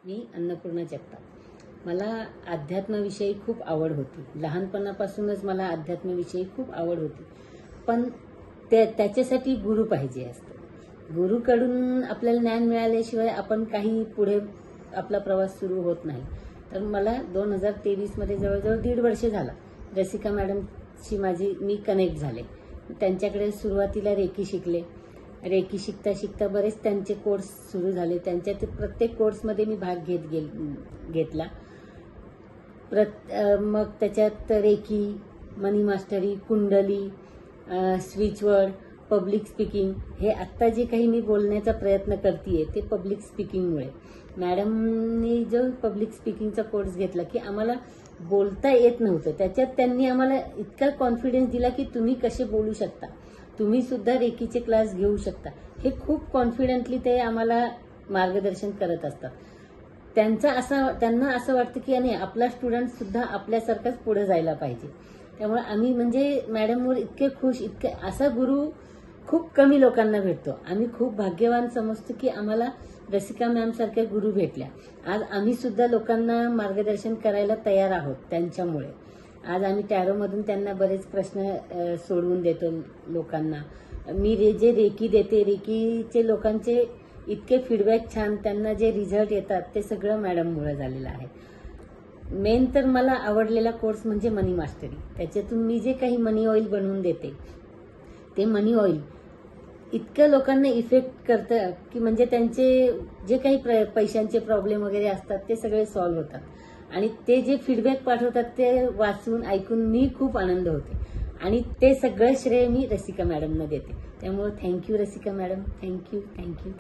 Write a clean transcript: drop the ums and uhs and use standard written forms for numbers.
मी अन्नपूर्णा जगताप। मला अध्यात्माविषयी खूप आवड होती। लहानपणापासूनच मला अध्यात्माविषयी खूप आवड होती, पण त्याच्यासाठी गुरु पाहिजे असतो। गुरुकडून आपल्याला ज्ञान मिळाल्याशिवाय आपण काही पुढे आपला प्रवास सुरू होत नाही। तर मला 2023 मध्ये जवळजवळ 1.5 वर्ष झाला रसिका मॅडमशी मी कनेक्ट झाले। त्यांच्याकडे सुरुवातीला रेकी शिकले। रेकी शिकता शिकता बरेच त्यांचे कोर्स सुरू झाले। त्यांच्या प्रत्येक कोर्समध्ये मी भाग घेतला। मग त्याच्यात रेकी, मनी मास्टरी, कुंडली, स्विचवर्ड, पब्लिक स्पीकिंग, हे आत्ता जे काही मी बोलण्याचा प्रयत्न करतेय ते पब्लिक स्पीकिंगमुळे। मॅडमनी जो पब्लिक स्पीकिंगचा कोर्स घेतला की आम्हाला बोलता येत नव्हतं, त्याच्यात त्यांनी आम्हाला इतका कॉन्फिडन्स दिला की तुम्ही कसे बोलू शकता, तुम्ही सुद्धा रेकीचे क्लास घेऊ शकता। हे खूप कॉन्फिडेंटली ते आम्हाला मार्गदर्शन करत असतात। त्यांना असं वाटतं की नाही, आपला स्टुडंट सुद्धा आपल्यासारखाच पुढे जायला पाहिजे। त्यामुळे आम्ही म्हणजे मॅडमवर इतके खुश, असा गुरु खूप कमी लोकांना भेटतो। आम्ही खूप भाग्यवान समजतो की आम्हाला रसिका मॅम सारख्या गुरु भेटल्या। आज आम्ही सुद्धा लोकांना मार्गदर्शन करायला तयार आहोत त्यांच्यामुळे। आज आम्ही टॅरोमधून त्यांना बरेच प्रश्न सोडवून देतो लोकांना। मी जे रेकी देते, रेकीचे लोकांचे इतके फीडबॅक छान, त्यांना जे रिझल्ट येतात ते सगळं मॅडममुळे झालेलं आहे। मेन तर मला आवडलेला कोर्स म्हणजे मनी मास्टरी। त्याच्यातून मी जे काही मनी ऑइल बनवून देते ते मनी ऑइल इतक्या लोकांना इफेक्ट करतं की म्हणजे त्यांचे जे काही पैशांचे प्रॉब्लेम वगैरे असतात ते सगळे सॉल्व्ह होतात। आणि ते जे फीडबॅक पाठवतात ते वाचून ऐकून मी खूप आनंद होते। आणि ते सगळं श्रेय मी रसिका मॅडमना देते। त्यामुळे thank you Rasika madam, thank you thank you thank you.